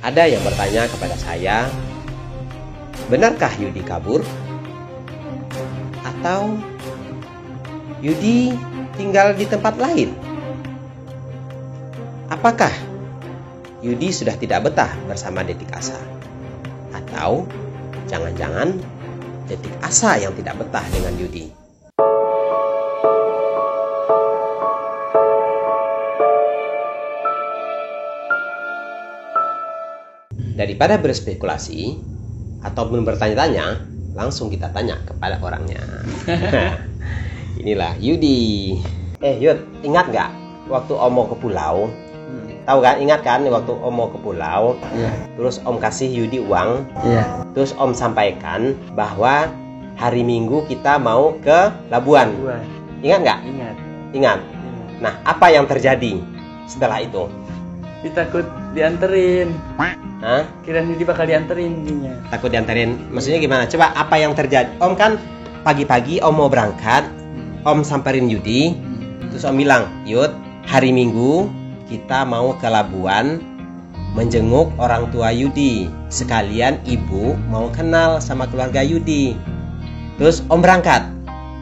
Ada yang bertanya kepada saya, benarkah Yudi kabur? Atau Yudi tinggal di tempat lain? Apakah Yudi sudah tidak betah bersama Detik Asa? Atau jangan-jangan Detik Asa yang tidak betah dengan Yudi? Daripada berspekulasi ataupun bertanya-tanya, langsung kita tanya kepada orangnya. Inilah Yudi. Yud, ingat gak waktu Om mau ke pulau? Tahu kan? Ingat kan waktu Om mau ke pulau? Iya. Terus Om kasih Yudi uang. Iya. Terus Om sampaikan bahwa hari Minggu kita mau ke Labuan. Ingat gak? Ingat. Nah, apa yang terjadi setelah itu? Takut dianterin. Hah? Kirain Yudi bakal dianterin dinya. Takut dianterin. Maksudnya gimana? Coba apa yang terjadi? Om kan pagi-pagi Om mau berangkat, Om samperin Yudi. Terus Om bilang, Yud, hari Minggu kita mau ke Labuan menjenguk orang tua Yudi. Sekalian ibu mau kenal sama keluarga Yudi. Terus Om berangkat.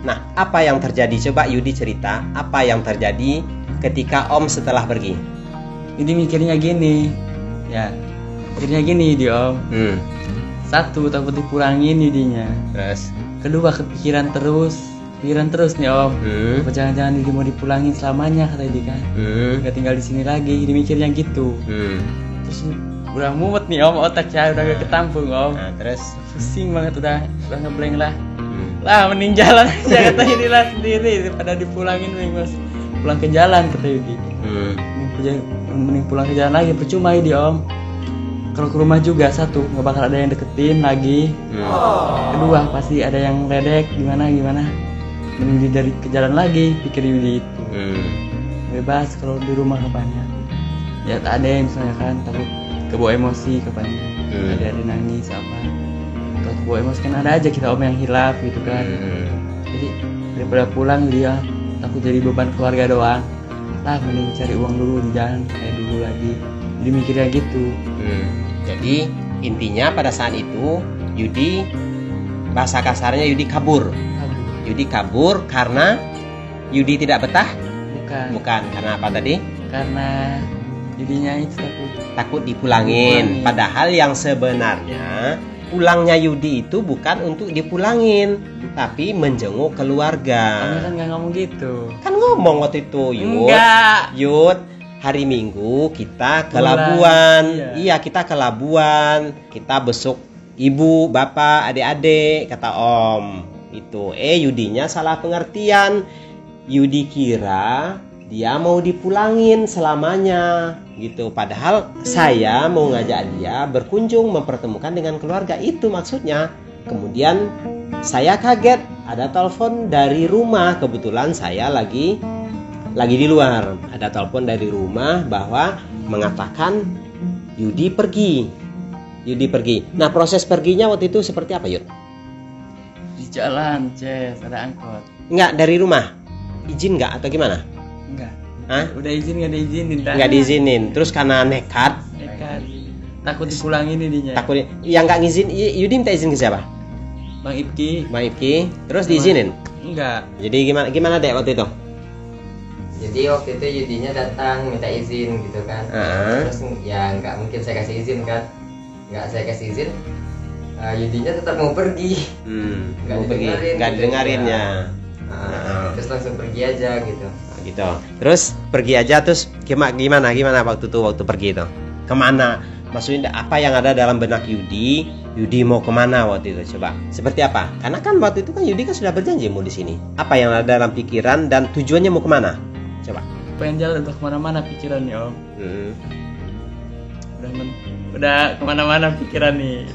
Nah, apa yang terjadi? Coba Yudi cerita apa yang terjadi ketika Om setelah pergi. Yudi mikirnya gini. Ya, mikirnya gini Yudi Om. Satu, takut dipulangin Yudinya. Terus Kedua, kepikiran terus nih Om. Apa jangan-jangan Yudi mau dipulangin selamanya, kata Yudi kan. Gak tinggal di sini lagi. Yudi mikirnya gitu. Terus udah mumet nih Om, otaknya udah gak ketampung Om. Nah, terus pusing banget, udah ngeblank lah. Lah mending jalan aja, kata Yudi lah sendiri daripada dipulangin. Mending pulang ke jalan, kata Yudi. Mending pulang ke jalan lagi, percuma Yudi Om. Kalau ke rumah juga, satu, nggak bakal ada yang deketin lagi. Kedua, pasti ada yang ledek gimana. Mending dari ke jalan lagi, pikir Yudi itu. Bebas kalau di rumah kapannya. Ya tak ada yang misalnya kan, takut kebawa emosi kapannya. Ada nangis apa. Kalau kebawa emosi kan ada aja kita Om yang hilaf gitu kan. Jadi daripada pulang dia takut jadi beban keluarga doang. Lah mending cari uang dulu di jalan kayak dulu lagi. Jadi mikirnya gitu. Jadi intinya pada saat itu Yudi, bahasa kasarnya Yudi kabur. Yudi kabur karena Yudi tidak betah? Bukan. Karena apa tadi? Karena Yudinya itu takut dipulangin. Padahal yang sebenarnya pulangnya Yudi itu bukan untuk dipulangin, tapi menjenguk keluarga. Kamu kan nggak ngomong gitu. Kan ngomong waktu itu, Yud. Enggak. Yud, hari Minggu kita ke Labuan. Iya, kita ke Labuan. Kita besok ibu, bapak, adik-adik, kata Om. Itu, Yudinya salah pengertian. Yudi kira dia mau dipulangin selamanya gitu. Padahal saya mau ngajak dia berkunjung, mempertemukan dengan keluarga, itu maksudnya. Kemudian saya kaget, ada telepon dari rumah. Kebetulan saya lagi di luar. Ada telepon dari rumah bahwa mengatakan Yudi pergi. Nah, proses perginya waktu itu seperti apa, Yud? Di jalan, ada angkot. Enggak, dari rumah. Izin enggak atau gimana? Enggak. Hah? Udah izin nggak diizinin? Nggak diizinin. Terus karena nekat. Takut dipulangin ininya. Takut. Yang nggak ngizin, Yudi minta izin ke siapa? Bang Ipki. Terus diizinin? Enggak. Jadi gimana dek waktu itu? Jadi waktu itu Yudinya datang minta izin gitu kan. Terus ya nggak mungkin saya kasih izin kan. Nggak saya kasih izin. Yudinya tetap mau pergi. Nggak didengarin ya. Terus langsung pergi aja gitu. Terus pergi aja, terus gimana waktu pergi itu? Kemana? Maksudnya apa yang ada dalam benak Yudi? Yudi mau kemana waktu itu? Coba seperti apa? Karena kan waktu itu kan Yudi kan sudah berjanji mau di sini. Apa yang ada dalam pikiran dan tujuannya mau kemana? Coba. Pengen jalan untuk kemana-mana pikirannya Om. Udah kemana-mana pikiran nih.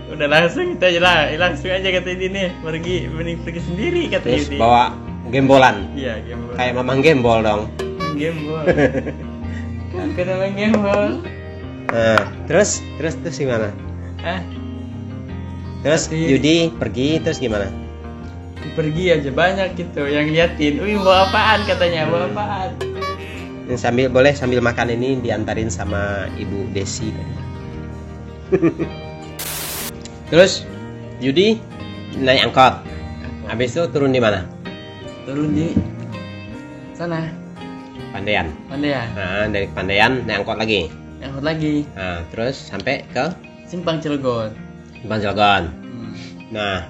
Udah langsung kita langsung aja kata Yudi nih, mending pergi sendiri kata Yudi. Terus bawa gembolan. Iya, gembol. Kayak mamang gembol dong. Gembol. Kan namanya gembol. Terus gimana? Terus Yudi pergi, terus gimana? Pergi aja banyak gitu yang liatin. Wih, bawa apaan katanya? Bawa apaan? Boleh sambil makan ini diantarin sama Ibu Desi. Terus Yudi naik angkot. Habis itu turun di mana? Turun di sana. Pandaian. Pandaian. Nah, dari Pandaian naik angkot lagi. Angkot lagi. Nah, terus sampai ke Simpang Cilegon. Simpang Cilegon. Nah,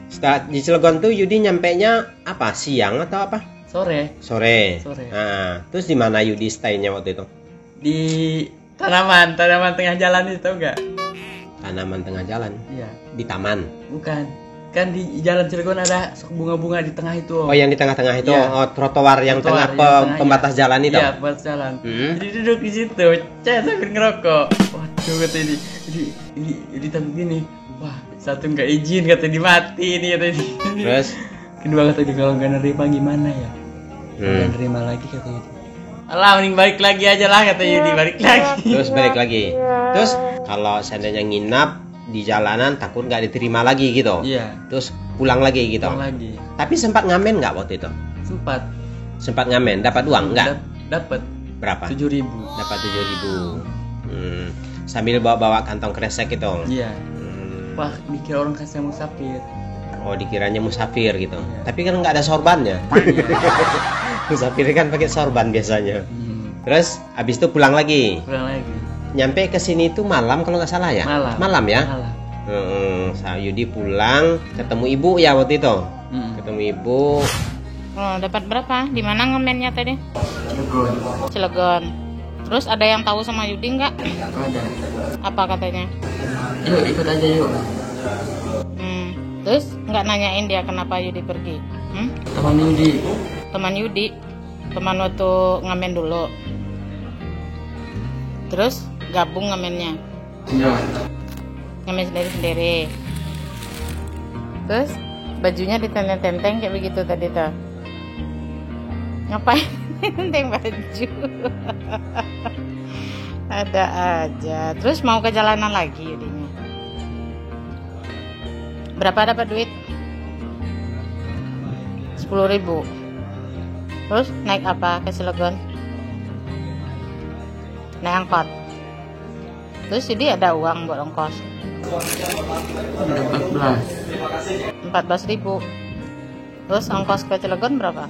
setelah di Cilegon tuh Yudi nyampenya apa? Siang atau apa? Sore. Nah, terus di mana Yudi stay-nya waktu itu? Di tanaman tengah jalan itu, tahu nggak? Tanaman tengah jalan? Iya. Di taman? Bukan. Kan di jalan Cilegon ada bunga-bunga di tengah itu. Oh, yang di tengah-tengah itu? Iya. Oh, trotoar yang tengah pembatas jalan itu? Iya, pembatas jalan. Jadi duduk di situ, sambil ngerokok. Waduh, kata ini tapi gini. Wah, satu nggak izin, kata dimati ini, kata ini. Terus? Kedua kata dia, kalau nggak nerima gimana ya? Nggak nerima lagi, kata Yudi. Alah, mending balik lagi aja lah, kata Yudi, balik lagi. Terus balik lagi. Terus kalau seandainya nginap di jalanan takut nggak diterima lagi gitu. Iya. Terus pulang lagi gitu. Pulang lagi. Tapi sempat ngamen nggak waktu itu? Sempat ngamen, dapat uang nggak? Dapat. Berapa? 7.000. Dapat 7.000. Sambil bawa kantong kresek itu. Iya. Wah, dikira orang kasih musafir. Oh, dikiranya musafir gitu. Iya. Tapi kan nggak ada sorbannya. Musafir kan pakai sorban biasanya. Terus habis itu pulang lagi. Nyampe ke sini itu malam kalau nggak salah ya. Malam ya. Yudi pulang ketemu ibu ya waktu itu. Ketemu ibu. Oh, dapat berapa? Di mana ngamennya tadi? Cilegon. Terus ada yang tahu sama Yudi nggak? Ada. Apa katanya? Yuk ikut aja yuk. Terus nggak nanyain dia kenapa Yudi pergi? Teman Yudi. Teman waktu ngamen dulu. Terus gabung ngamennya. Iya. Ngamen sendiri-sendiri. Terus bajunya ditenteng-tenteng kayak begitu tadi tuh. Ngapain tenteng baju? Ada aja. Terus mau ke jalanan lagi Yudinya. Berapa dapat duit? 10.000. Terus naik apa ke Cilegon? Naik angkot. Terus jadi ada uang buat ongkos? 14.000. Terus ongkos ke Cilegon berapa?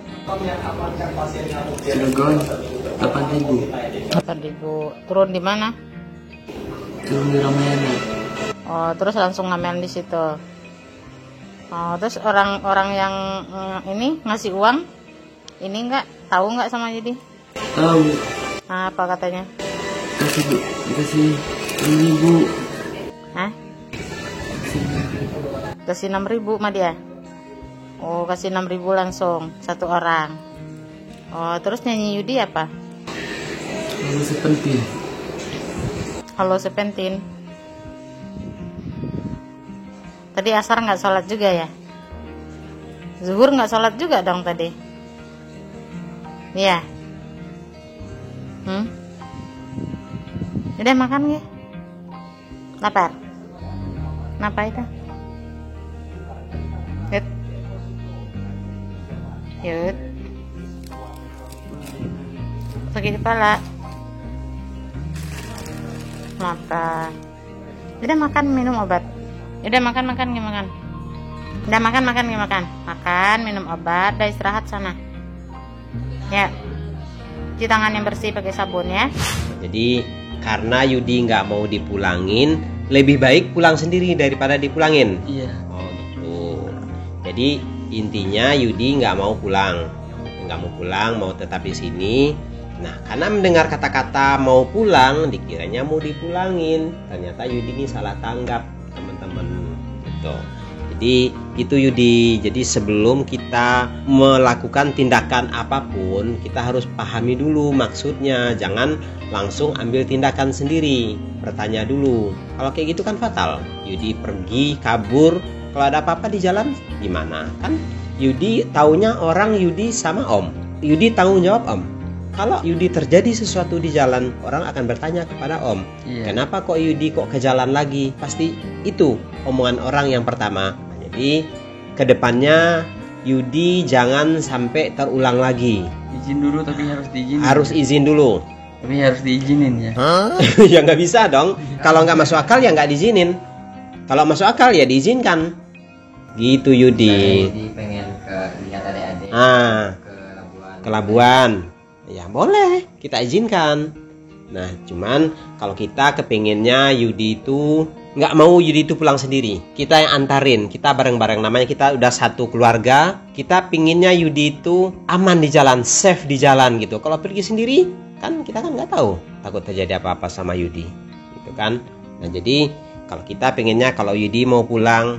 Cilegon 8.000. Turun di mana? Turun di Ramayana. Oh, terus langsung ngamen di situ. Oh, terus orang-orang yang ini ngasih uang, ini tahu nggak sama Yudi? Tahu. Apa katanya? Kasih 6.000. Hah? Kasih 6.000 sama dia? Oh, kasih 6.000 langsung satu orang. Oh, terus nyanyi Yudi apa? Halo Sepentin. Tadi asar nggak sholat juga ya? Zuhur nggak sholat juga dong tadi? Iya. Udah makan gak? Lapar? Kenapa itu? Yud. Sakit kepala. Makan. Udah makan, minum obat. Udah makan gak makan? Udah makan gak makan? Makan, minum obat, udah istirahat sana. Ya. Cuci tangan yang bersih pakai sabun ya. Jadi karena Yudi nggak mau dipulangin, lebih baik pulang sendiri daripada dipulangin. Iya. Oh gitu. Jadi intinya Yudi nggak mau pulang, mau tetap di sini. Nah, karena mendengar kata-kata mau pulang, dikiranya mau dipulangin. Ternyata Yudi ini salah tanggap, teman-teman. Gitu. Jadi itu Yudi. Jadi sebelum kita melakukan tindakan apapun, kita harus pahami dulu maksudnya. Jangan langsung ambil tindakan sendiri. Bertanya dulu. Kalau kayak gitu kan fatal. Yudi pergi, kabur. Kalau ada apa-apa di jalan, gimana? Kan Yudi taunya orang Yudi sama Om. Yudi tanggung jawab Om. Kalau Yudi terjadi sesuatu di jalan, orang akan bertanya kepada Om, kenapa kok Yudi kok ke jalan lagi? Pasti itu omongan orang yang pertama. Jadi kedepannya Yudi jangan sampai terulang lagi. izin dulu tapi harus diizinin. Harus izin dulu. Tapi harus diizinin ya. Ya nggak bisa dong. Kalau nggak masuk akal ya nggak diizinin. Kalau masuk akal ya diizinkan. Gitu Yudi. Jadi pengen lihat adik-adik Ke Labuan. Ya boleh, kita izinkan. Nah, cuman kalau kita kepinginnya Yudi itu nggak mau Yudi itu pulang sendiri. Kita yang antarin, kita bareng-bareng. Namanya kita udah satu keluarga. Kita pinginnya Yudi itu aman di jalan, safe di jalan gitu. Kalau pergi sendiri, kan kita kan nggak tahu. Takut terjadi apa-apa sama Yudi, gitu kan. Nah, jadi kalau kita pinginnya kalau Yudi mau pulang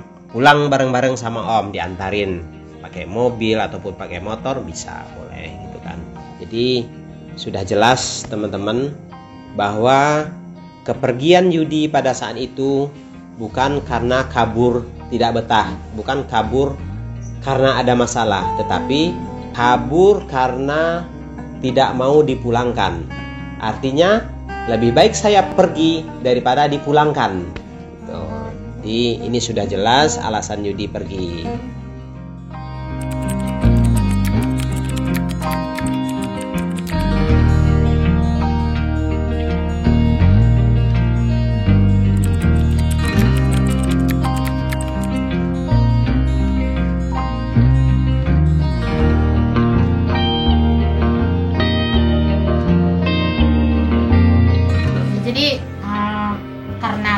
bareng-bareng sama Om, diantarin pakai mobil ataupun pakai motor bisa, boleh gitu kan. Jadi sudah jelas teman-teman bahwa kepergian Yudi pada saat itu bukan karena kabur tidak betah, bukan kabur karena ada masalah, tetapi kabur karena tidak mau dipulangkan. Artinya lebih baik saya pergi daripada dipulangkan. Gitu. Jadi ini sudah jelas alasan Yudi pergi.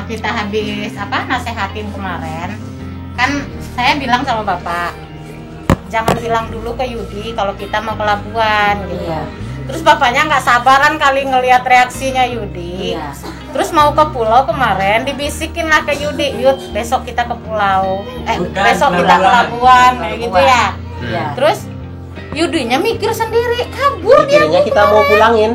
Kita habis nasehatin kemarin, kan saya bilang sama bapak, jangan bilang dulu ke Yudi kalau kita mau ke Labuan gitu. Iya. Terus bapaknya nggak sabaran kali ngelihat reaksinya Yudi. Iya. Terus mau ke pulau kemarin dibisikin lah ke Yudi, Yud besok kita ke pulau, besok kita ke Labuan kayak gitu ya. Iya. Terus Yudinya mikir sendiri, kabur dia. Pikirnya kita mau pulangin.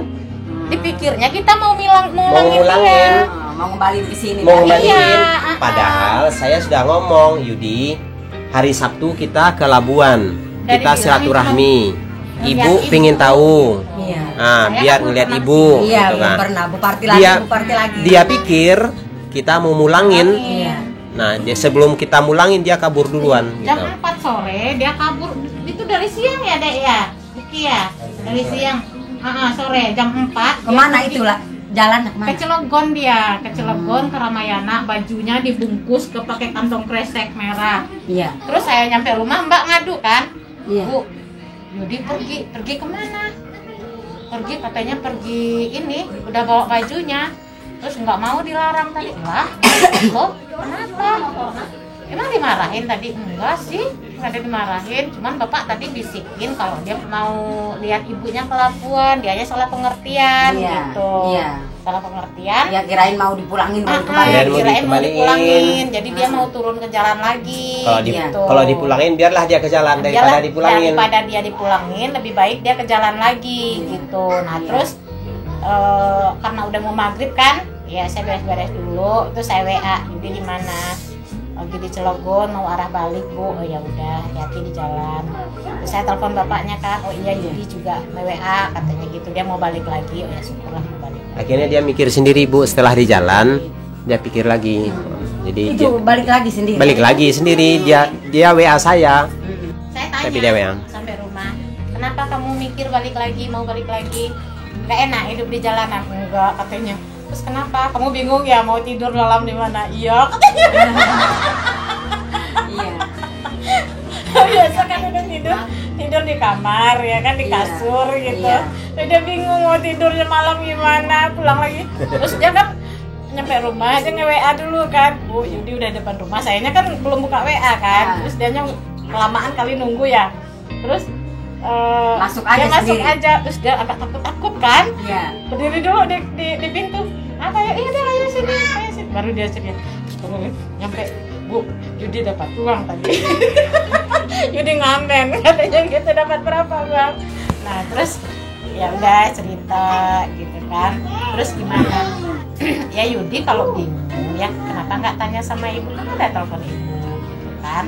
Dipikirnya kita mau ngulangin dia. Mau kembali ke sini. Mau kembaliin. Padahal saya sudah ngomong, Yudi, hari Sabtu kita ke Labuan. Kita silaturahmi. Ibu pingin tahu. Iya. Nah, biar ngeliat ibu. Iya, gitu kan. pernah Bu Parti lagi. Dia pikir kita mau mulangin. Iya. Nah, sebelum kita mulangin dia kabur duluan. Jam Gitu. 4 sore dia kabur. Itu dari siang ya, Dek ya? Buki ya? Dari siang. Sore jam 4. Kemana itulah? Jalan kemana? Ke Cilegon dia, ke Cilegon, ke Ramayana, bajunya dibungkus ke pakai kantong kresek merah. Iya. Terus saya nyampe rumah, Mbak ngadu kan, Iya. Bu, Yudi pergi kemana? Pergi katanya pergi ini, udah bawa bajunya, terus nggak mau dilarang tadi. Lah, loh, kenapa? Emang dimarahin tadi? Enggak sih, nggak ada dimarahin. Cuman bapak tadi bisikin kalau dia mau lihat ibunya ke Labuan, dianya salah pengertian gitu. Iya. Salah pengertian. Ya kirain mau dipulangin baru Kirain mau dipulangin. Jadi dia mau turun ke jalan lagi. Kalau dipulangin biarlah dia ke jalan daripada dipulangin. Daripada dia dipulangin, lebih baik dia ke jalan lagi gitu. Nah terus karena udah mau maghrib kan, ya saya beres-beres dulu. Terus saya WA, Yudi di mana? Lagi di Cilegon, mau arah balik Bu. Oh ya udah, hati-hati di jalan. Terus saya telepon bapaknya kan, oh iya Yudi juga WA katanya gitu, dia mau balik lagi. Oh ya syukurlah mau balik lagi. Akhirnya dia mikir sendiri Bu, setelah di jalan dia pikir lagi. Jadi itu balik lagi sendiri. Balik lagi sendiri, dia WA saya. Saya tanya Tapi dia WA. sampai rumah, kenapa kamu mikir balik lagi, mau balik lagi? Gak enak hidup di jalanan? Enggak katanya. Terus kenapa? Kamu bingung ya mau tidur malam di mana? Iya katanya. Iya. Biasa kan udah tidur di kamar ya kan, di kasur gitu. Iya. Udah bingung mau tidurnya malam gimana, pulang lagi. Terus dia kan nyampe rumah dia nge-WA dulu kan, Bu Yudi udah depan rumah, sayanya kan belum buka WA kan. Terus dia kelamaan kali nunggu ya. Terus masuk aja dia masuk sendiri. aja, terus dia agak takut kan. Iya. Berdiri dulu di pintu. Apa ya? Iya deh, ayo sini. Baru dia cerita. Nyampe, Bu, Yudi dapat uang tadi. Yudi ngamen katanya gitu, dapat berapa uang. Nah terus ya udah cerita gitu kan. Terus gimana? Ya Yudi kalau bingung ya kenapa nggak tanya sama ibu, kan udah telepon ibu gitu kan.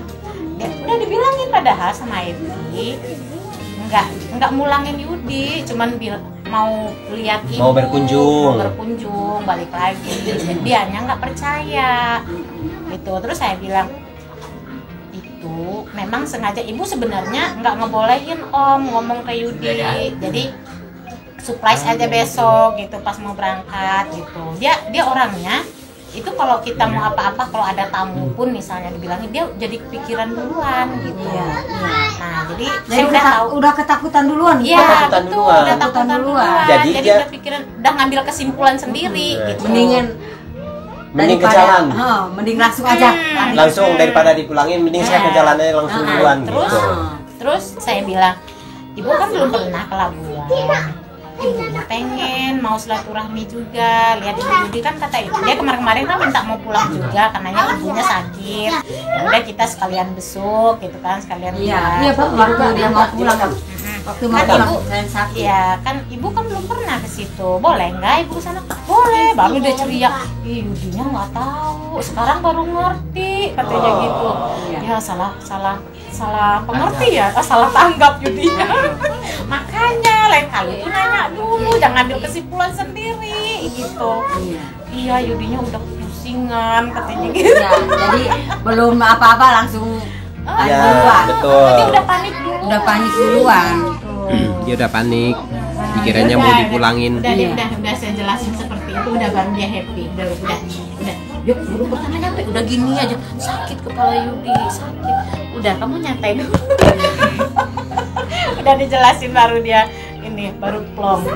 Dia udah dibilangin padahal sama ibu. Nggak mulangin Yudi, cuman mau lihat ibu, mau berkunjung balik lagi. Dianya nggak percaya gitu. Terus saya bilang, itu itu memang sengaja ibu sebenarnya nggak ngebolehin om ngomong ke Yudi, jadi surprise aja besok gitu pas mau berangkat gitu. Dia orangnya itu kalau kita mau apa-apa, kalau ada tamu pun misalnya dibilangin, dia jadi kepikiran duluan gitu. Nah jadi saya udah ketakutan duluan. Iya betul, udah ketakutan duluan. Jadi dia udah pikiran, udah ngambil kesimpulan sendiri gitu. Mending ke jalan. Mending langsung aja. Langsung daripada dipulangin, mending saya ke jalan aja langsung duluan. Terus saya bilang, ibu kan belum pernah ke Labuan. Ibunya pengen mau silaturahmi juga, lihat ibu Yudi kan kata ibu dia kemarin kan minta mau pulang juga karenanya ibunya sakit. Udah kita sekalian besuk gitu kan, sekalian Iya Pak, waktu dia mau pulang waktu mau pulang saya sakit. Iya kan ibu kan belum pernah ke situ, boleh nggak ibu ke sana? Boleh. Baru dia ceria, Yudinya nggak tahu, sekarang baru ngerti katanya gitu. Ya salah pengerti ya, salah tanggap Yudinya. Makanya lain kali tuh nanya dulu, jangan ambil kesimpulan sendiri gitu. Iya Yudinya udah pusingan katanya gitu. Ya, jadi belum apa-apa langsung duluan. Betul. Nanti udah panik duluan. Dia udah panik. Pikirannya mau dipulangin. Udah saya jelasin seperti itu, udah baru dia happy. Udah. Yuk, buru pertama nyampe udah gini aja. Sakit kepala Yudi, sakit. Udah kamu nyantai dulu. Udah dijelasin baru dia ini baru plong.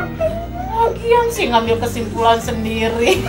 Lagian sih ngambil kesimpulan sendiri.